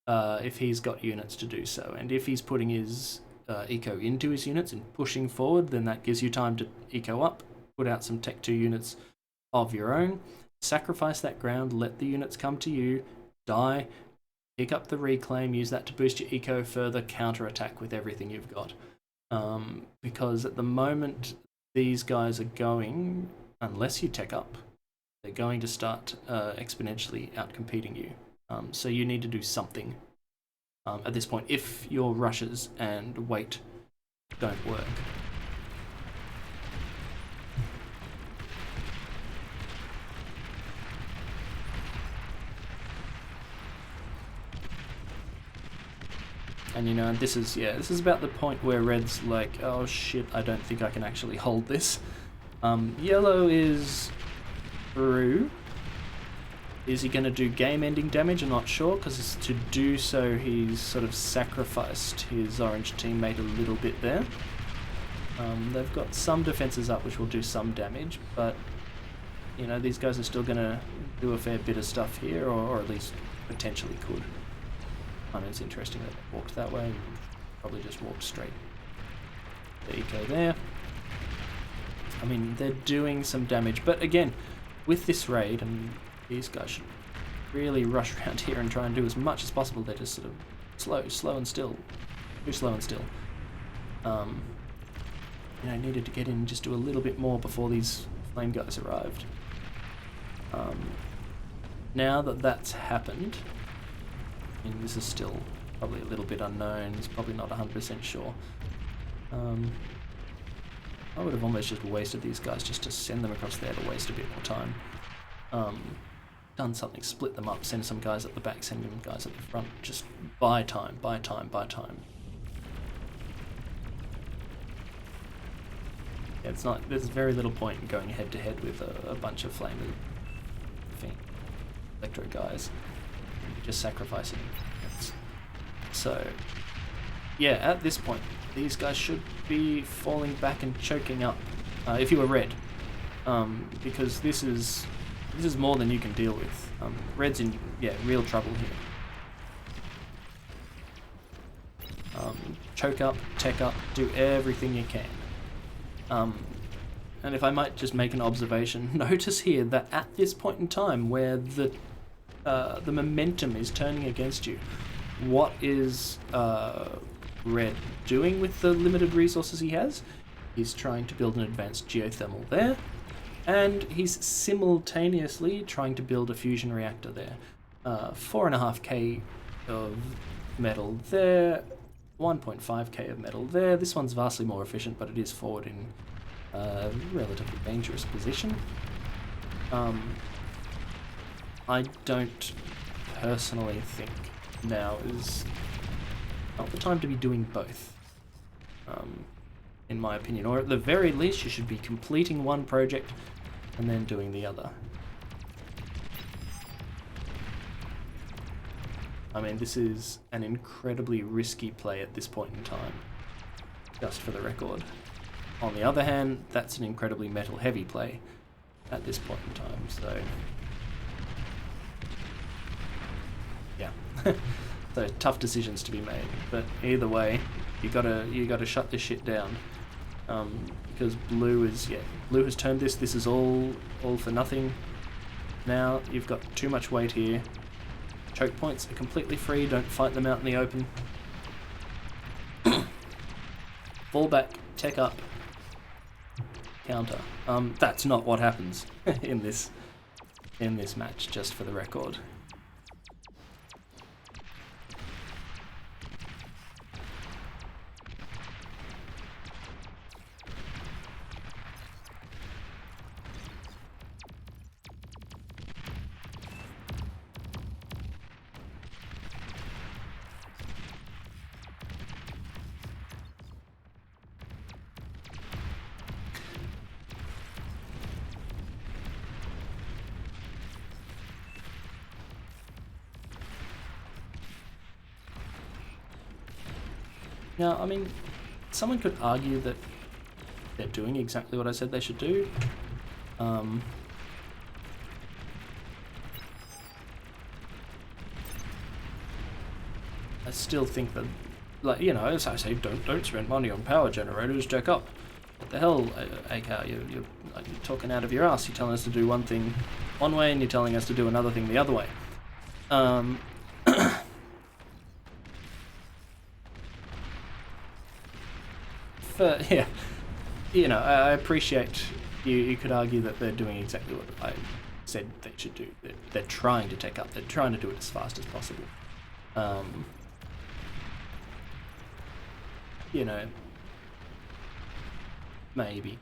if he's got units to do so. And if he's putting his eco into his units and pushing forward, then that gives you time to eco up, put out some Tech 2 units of your own, sacrifice that ground, let the units come to you, die, pick up the reclaim, use that to boost your eco further, counter-attack with everything you've got. Because at the moment, these guys are going, unless you tech up, they're going to start exponentially outcompeting you. So you need to do something at this point if your rushes and wait don't work. And you know, this is about the point where red's like, oh shit, I don't think I can actually hold this. Yellow is through. Is he going to do game-ending damage? I'm not sure, because to do so, he's sort of sacrificed his orange teammate a little bit there. They've got some defenses up, which will do some damage, but you know, these guys are still going to do a fair bit of stuff here, or at least potentially could. I mean, it's interesting that they walked that way. Probably just walked straight. The eco there. I mean, they're doing some damage, but again, with this raid, and these guys should really rush around here and try and do as much as possible. They're just sort of slow and still. Too slow and still. You know, needed to get in and just do a little bit more before these flame guys arrived. Now that that's happened, I mean, this is still probably a little bit unknown. It's probably not 100% sure. I would have almost just wasted these guys just to send them across there to waste a bit more time. Done something, split them up, send some guys at the back, send some guys at the front. Just buy time, buy time, buy time. Yeah, it's not. There's very little point in going head to head with a bunch of flame electro guys. Just sacrificing. So, yeah, at this point, these guys should be falling back and choking up. If you were red, because this is more than you can deal with. Red's in real trouble here. Choke up, tech up, do everything you can. And if I might just make an observation, notice here that at this point in time where the momentum is turning against you, what is Red doing with the limited resources he has? He's trying to build an advanced geothermal there, and he's simultaneously trying to build a fusion reactor there. 4.5k of metal there, 1.5k of metal there. This one's vastly more efficient, but it is forward in a relatively dangerous position. I don't personally think now is Not the time to be doing both, in my opinion. Or at the very least, you should be completing one project and then doing the other. I mean, this is an incredibly risky play at this point in time, just for the record. On the other hand, that's an incredibly metal-heavy play at this point in time, so... yeah. So, tough decisions to be made, but either way, you gotta shut this shit down. Because blue has turned this. This is all for nothing. Now, you've got too much weight here. Choke points are completely free, don't fight them out in the open. Fall back, tech up, counter. That's not what happens in this match, just for the record. Now, I mean, someone could argue that they're doing exactly what I said they should do. I still think that, like, you know, as I say, don't spend money on power generators, jack up. What the hell, ACAR, you're talking out of your ass. You're telling us to do one thing one way and you're telling us to do another thing the other way. Yeah, you know, I appreciate you could argue that they're doing exactly what I said they should do. They're trying to take up, they're trying to do it as fast as possible. You know, maybe.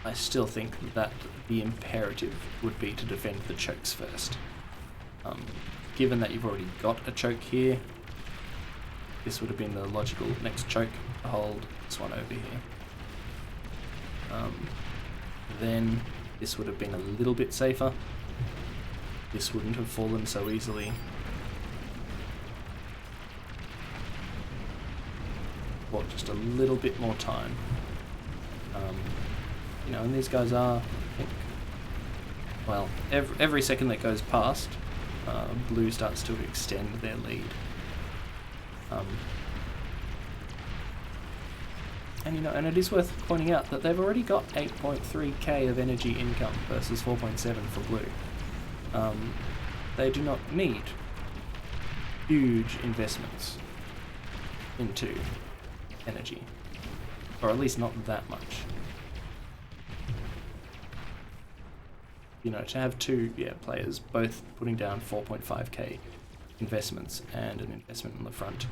I still think that the imperative would be to defend the chokes first. Given that you've already got a choke here, this would have been the logical next choke to hold this one over here. Then this would have been a little bit safer. This wouldn't have fallen so easily. Bought just a little bit more time. You know, and these guys are, I think, well, every second that goes past, blue starts to extend their lead. And you know, and it is worth pointing out that they've already got 8.3k of energy income versus 4.7 for blue. They do not need huge investments into energy, or at least not that much. You know, to have two players both putting down 4.5k investments and an investment on the front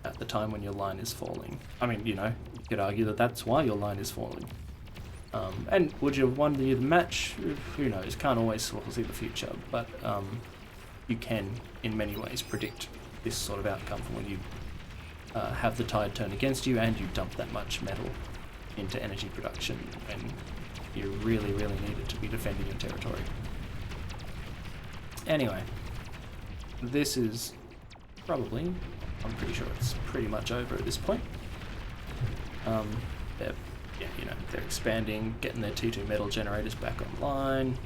at the time when your line is falling. I mean, you know, you could argue that that's why your line is falling. And would you have won the match? Who knows? Can't always foresee the future, but you can, in many ways, predict this sort of outcome from when you have the tide turn against you and you dump that much metal into energy production when you really, really need it to be defending your territory. Anyway, this is probably, I'm pretty sure it's pretty much over at this point. They're expanding, getting their T2 metal generators back online.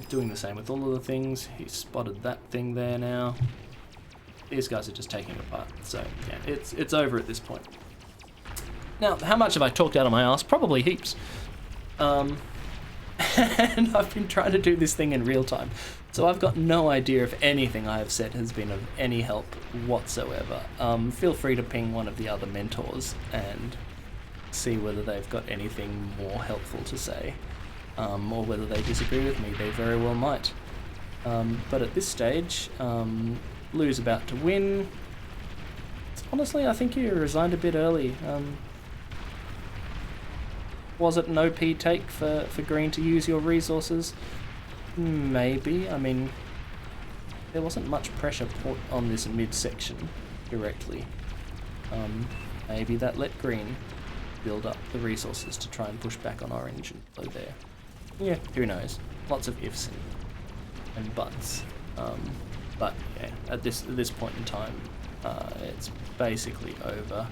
Doing the same with all of the things. He's spotted that thing there now. These guys are just taking it apart. So yeah, it's over at this point. Now, how much have I talked out of my ass? Probably heaps. And I've been trying to do this thing in real time, so I've got no idea if anything I have said has been of any help whatsoever. Feel free to ping one of the other mentors and see whether they've got anything more helpful to say, or whether they disagree with me. They very well might. But at this stage, Blue's about to win. Honestly, I think you resigned a bit early. Was it an OP take for green to use your resources? Maybe. I mean, there wasn't much pressure put on this midsection directly. Maybe that let green build up the resources to try and push back on orange and play there. Yeah, who knows? Lots of ifs and buts. But yeah, at this point in time, it's basically over.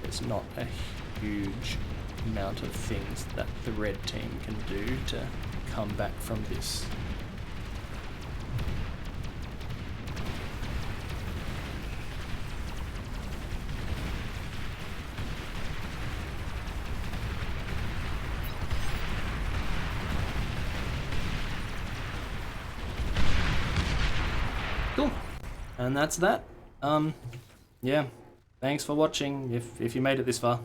There's not a huge amount of things that the red team can do to come back from this. Cool. And that's that. Yeah. Thanks for watching if you made it this far.